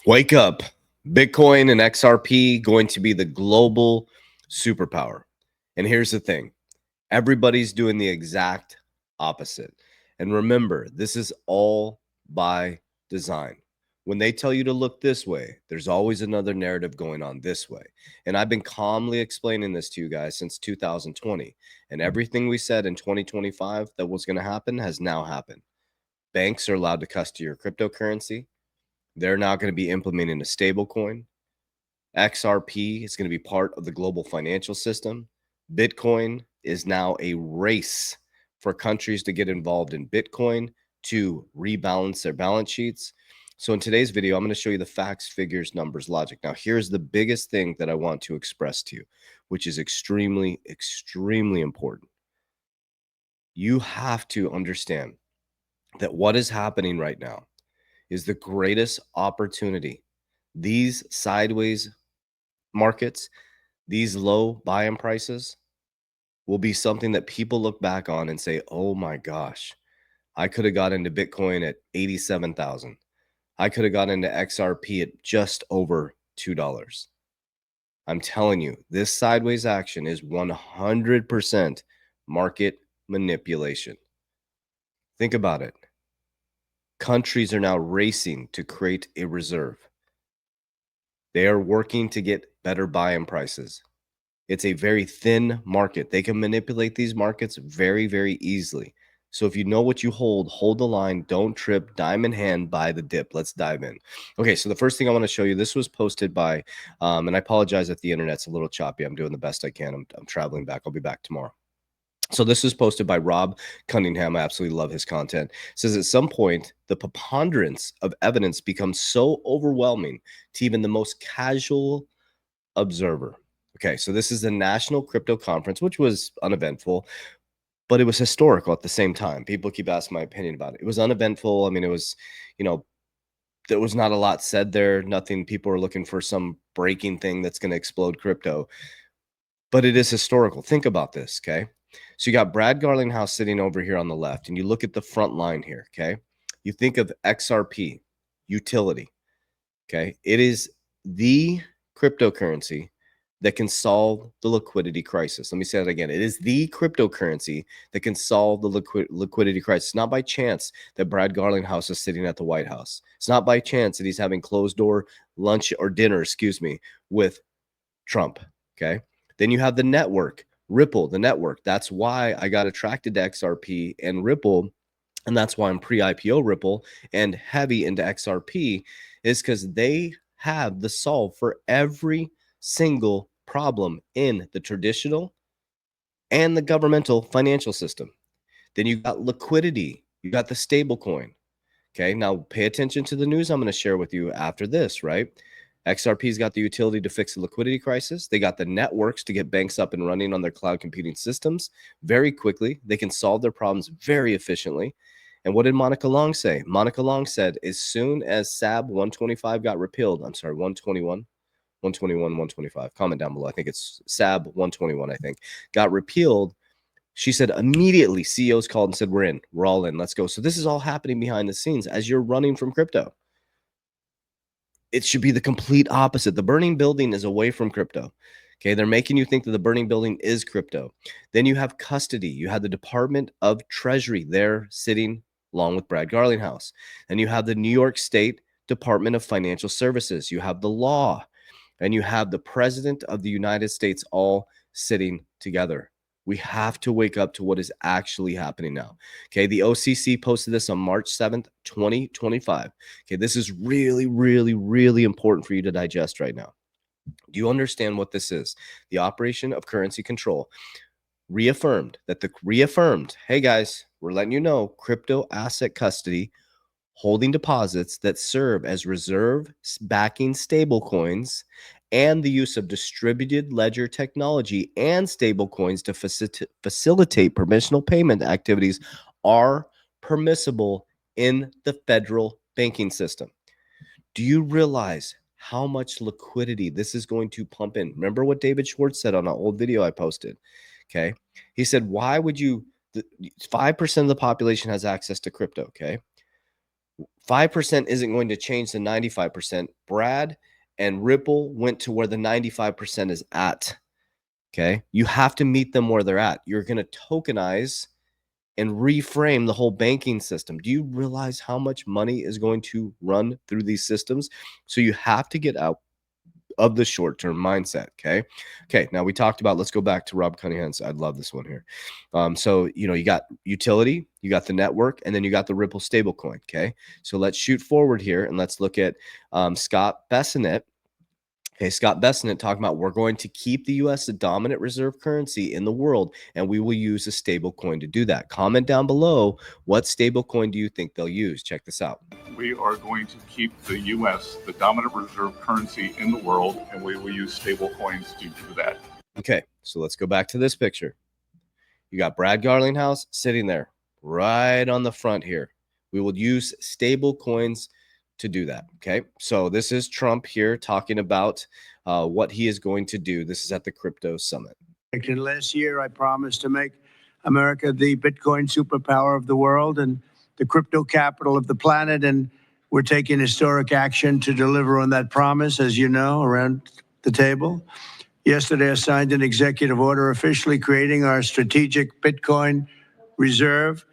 Wake up. Bitcoin and XRP going to be the global superpower. And here's the thing. Everybody's doing the exact opposite. And remember, this is all by design. When they tell you to look this way, there's always another narrative going on this way. And I've been calmly explaining this to you guys since 2020. And everything we said in 2025 that was going to happen has now happened. Banks are allowed to custody your cryptocurrency. They're now going to be implementing a stablecoin. XRP is going to be part of the global financial system. Bitcoin is now a race for countries to get involved in Bitcoin to rebalance their balance sheets. So in today's video, I'm going to show you the facts, figures, numbers, logic. Now, here's the biggest thing that I want to express to you, which is extremely, extremely important. You have to understand that what is happening right now is the greatest opportunity. These sideways markets, these low buy-in prices will be something that people look back on and say, oh my gosh, I could have got into Bitcoin at 87,000. I could have got into XRP at just over $2. I'm telling you, this sideways action is 100% market manipulation. Think about it. Countries are now racing to create a reserve. They are working to get better buy-in prices. It's a very thin market. They can manipulate these markets very, very easily. So if you know what you hold the line, don't trip, diamond hand, buy the dip. Let's dive in. Okay, so the first thing I want to show you, this was posted by, and I apologize if the internet's a little choppy. I'm doing the best I can. I'm traveling back. I'll be back tomorrow. So this was posted by Rob Cunningham. I absolutely love his content. It says at some point, the preponderance of evidence becomes so overwhelming to even the most casual observer. Okay, so this is the National Crypto Conference, which was uneventful, but it was historical at the same time. People keep asking my opinion about it. It was uneventful. I mean, it was, there was not a lot said there. Nothing. People are looking for some breaking thing that's going to explode crypto, but it is historical. Think about this, okay? So you got Brad Garlinghouse sitting over here on the left, and you look at the front line here, okay? You think of XRP, utility, okay? It is the cryptocurrency that can solve the liquidity crisis. Let me say that again. It is the cryptocurrency that can solve the liquidity crisis. Not by chance that Brad Garlinghouse is sitting at the White House. It's not by chance that he's having closed door lunch or dinner, with Trump, okay? Then you have the network, Ripple, the network. That's why I got attracted to XRP and Ripple, and that's why I'm pre-IPO Ripple and heavy into XRP, is because they have the solve for every single problem in the traditional and the governmental financial system. Then you got liquidity, you got the stable coin. Okay, now pay attention to the news I'm going to share with you after this, right? XRP's got the utility to fix the liquidity crisis. They got the networks to get banks up and running on their cloud computing systems very quickly. They can solve their problems very efficiently. And what did Monica Long say? Monica Long said, as soon as SAB 125 got repealed, 121, 125, comment down below. I think it's SAB 121, I think, got repealed. She said immediately CEOs called and said, we're all in, let's go. So this is all happening behind the scenes as you're running from crypto. It should be the complete opposite. The burning building is away from crypto. Okay, they're making you think that the burning building is crypto. Then you have custody. You have the Department of Treasury there sitting along with Brad Garlinghouse. Then you have the New York State Department of Financial Services. You have the law, and you have the President of the United States all sitting together. We have to wake up to what is actually happening now. Okay, the OCC posted this on March 7th, 2025. Okay, this is really, really, really important for you to digest right now. Do you understand what this is? The operation of currency control reaffirmed, hey guys, we're letting you know, crypto asset custody, holding deposits that serve as reserve backing stablecoins, and the use of distributed ledger technology and stablecoins to facilitate permissional payment activities are permissible in the federal banking system. Do you realize how much liquidity this is going to pump in? Remember what David Schwartz said on an old video I posted, okay? He said, 5% of the population has access to crypto, okay? 5% isn't going to change the 95%. Brad and Ripple went to where the 95% is at. Okay. You have to meet them where they're at. You're going to tokenize and reframe the whole banking system. Do you realize how much money is going to run through these systems? So you have to get out of the short-term mindset. Okay. Now we talked about, let's go back to Rob Cunningham's. I love this one here. So, you got utility, you got the network, and then you got the Ripple stablecoin. Okay. So let's shoot forward here and let's look at Scott Bessent. Okay, Scott Bessent talking about, we're going to keep the U.S. the dominant reserve currency in the world, and we will use a stable coin to do that. Comment down below, what stable coin do you think they'll use? Check this out. We are going to keep the U.S. the dominant reserve currency in the world, and we will use stable coins to do that. Okay, so let's go back to this picture. You got Brad Garlinghouse sitting there right on the front here. We will use stable coins to do that. Okay, so this is Trump here talking about what he is going to do. This is at the crypto summit. Last year, I promised to make America the Bitcoin superpower of the world and the crypto capital of the planet. And we're taking historic action to deliver on that promise, as you know, around the table. Yesterday, I signed an executive order officially creating our strategic Bitcoin reserve.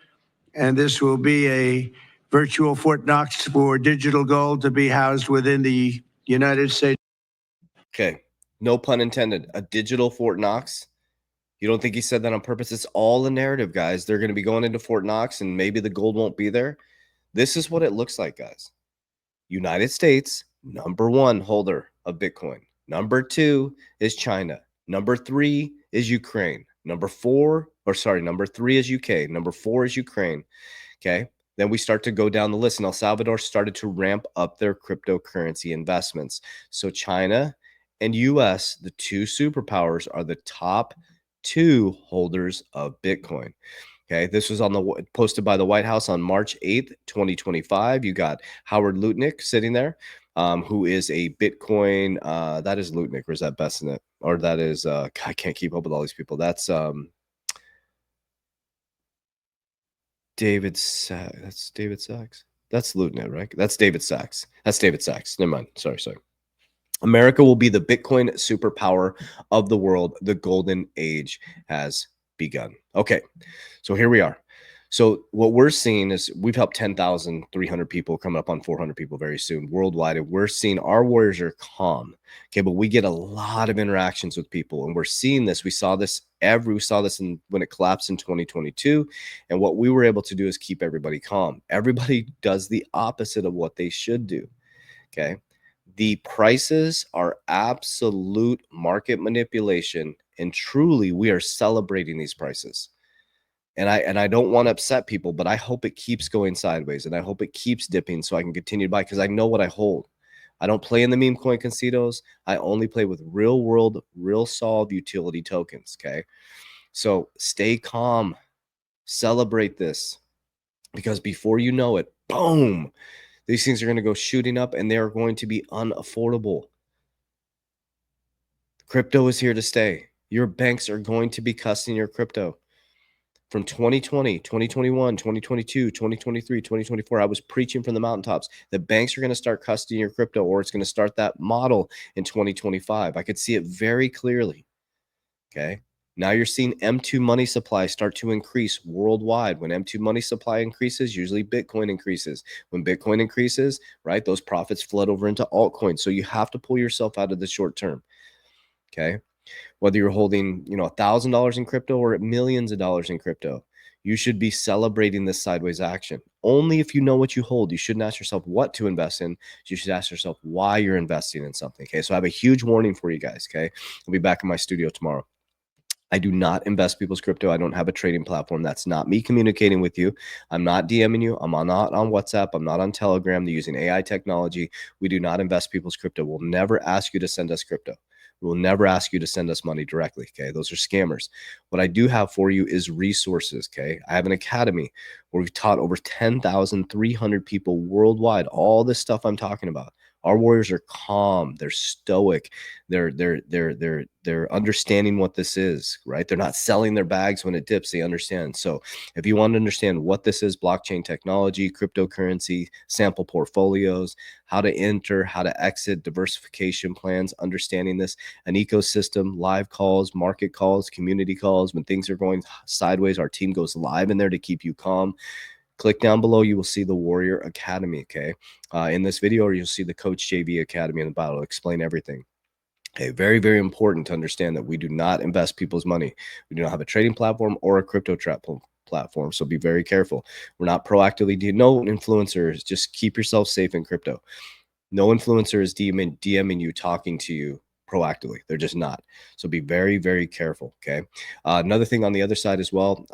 And this will be a virtual Fort Knox for digital gold to be housed within the United States. Okay, no pun intended. A digital Fort Knox. You don't think he said that on purpose? It's all a narrative, guys. They're going to be going into Fort Knox and maybe the gold won't be there. This is what it looks like, guys. United States, #1 holder of Bitcoin. #2 is China. #3 is Ukraine. Number 3 is UK. #4 is Ukraine. Okay. Then we start to go down the list, and El Salvador started to ramp up their cryptocurrency investments. So China and US, the two superpowers, are the top 2 holders of Bitcoin. Okay, this was posted by the White House on March 8th, 2025. You got Howard Lutnick sitting there, who is a Bitcoin. That is Lutnick, or is that Bessent? Or that is, I can't keep up with all these people. That's David Sachs. That's David Sachs. That's Lutnick, right? That's David Sachs. That's David Sachs. Never mind. Sorry. America will be the Bitcoin superpower of the world. The golden age has begun. Okay, so here we are. So what we're seeing is we've helped 10,300 people, coming up on 400 people very soon worldwide, and we're seeing our warriors are calm. Okay, but we get a lot of interactions with people, and we're seeing this. We saw this when it collapsed in 2022, and what we were able to do is keep everybody calm. Everybody does the opposite of what they should do. Okay, the prices are absolute market manipulation, and truly we are celebrating these prices. And I don't want to upset people, but I hope it keeps going sideways, and I hope it keeps dipping so I can continue to buy, because I know what I hold. I don't play in the meme coin casinos. I only play with real world, real solve utility tokens. Okay, so stay calm, celebrate this, because before you know it, boom, these things are going to go shooting up, and they are going to be unaffordable. Crypto is here to stay. Your banks are going to be custodying your crypto. From 2020, 2021, 2022, 2023, 2024, I was preaching from the mountaintops that banks are going to start custodying your crypto, or it's going to start that model in 2025. I could see it very clearly. Okay. Now you're seeing M2 money supply start to increase worldwide. When M2 money supply increases, usually Bitcoin increases. When Bitcoin increases, right, those profits flood over into altcoins. So you have to pull yourself out of the short term. Okay. Whether you're holding, $1,000 in crypto or millions of dollars in crypto, you should be celebrating this sideways action. Only if you know what you hold. You shouldn't ask yourself what to invest in. You should ask yourself why you're investing in something. Okay. So I have a huge warning for you guys. Okay. I'll be back in my studio tomorrow. I do not invest people's crypto. I don't have a trading platform. That's not me communicating with you. I'm not DMing you. I'm not on WhatsApp. I'm not on Telegram. They're using AI technology. We do not invest people's crypto. We'll never ask you to send us crypto. We will never ask you to send us money directly. Okay. Those are scammers. What I do have for you is resources. Okay. I have an academy where we've taught over 10,300 people worldwide all this stuff I'm talking about. Our warriors are calm, they're stoic, they're understanding what this is, right? They're not selling their bags when it dips, they understand. So if you want to understand what this is, blockchain technology, cryptocurrency, sample portfolios, how to enter, how to exit, diversification plans, understanding this, an ecosystem, live calls, market calls, community calls, when things are going sideways, our team goes live in there to keep you calm. Click down below, you will see the Warrior Academy, okay? In this video, or you'll see the Coach JV Academy in the bottom. It'll explain everything. Okay, very, very important to understand that we do not invest people's money. We do not have a trading platform or a crypto trap platform, so be very careful. We're not proactively, no influencers, just keep yourself safe in crypto. No influencer is DMing you, talking to you proactively. They're just not. So be very, very careful. Okay. Another thing on the other side as well,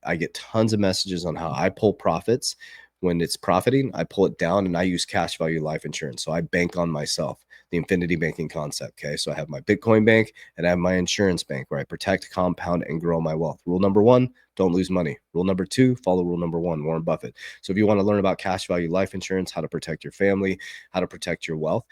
I get tons of messages on how I pull profits. When it's profiting, I pull it down and I use cash value life insurance. So I bank on myself, the infinity banking concept. Okay. So I have my Bitcoin bank and I have my insurance bank where I protect, compound, and grow my wealth. Rule number 1, don't lose money. Rule number 2, follow rule number 1, Warren Buffett. So if you want to learn about cash value life insurance, how to protect your family, how to protect your wealth,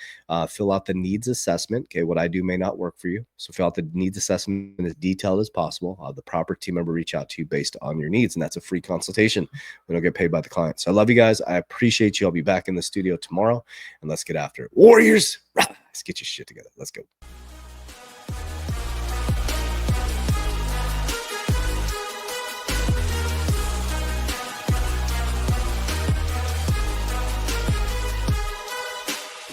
fill out the needs assessment. Okay. What I do may not work for you. So fill out the needs assessment as detailed as possible. I'll have the proper team member reach out to you based on your needs. And that's a free consultation. We don't get paid by the client. So I love you guys. I appreciate you. I'll be back in the studio tomorrow and let's get after it. Warriors, let's get your shit together. Let's go.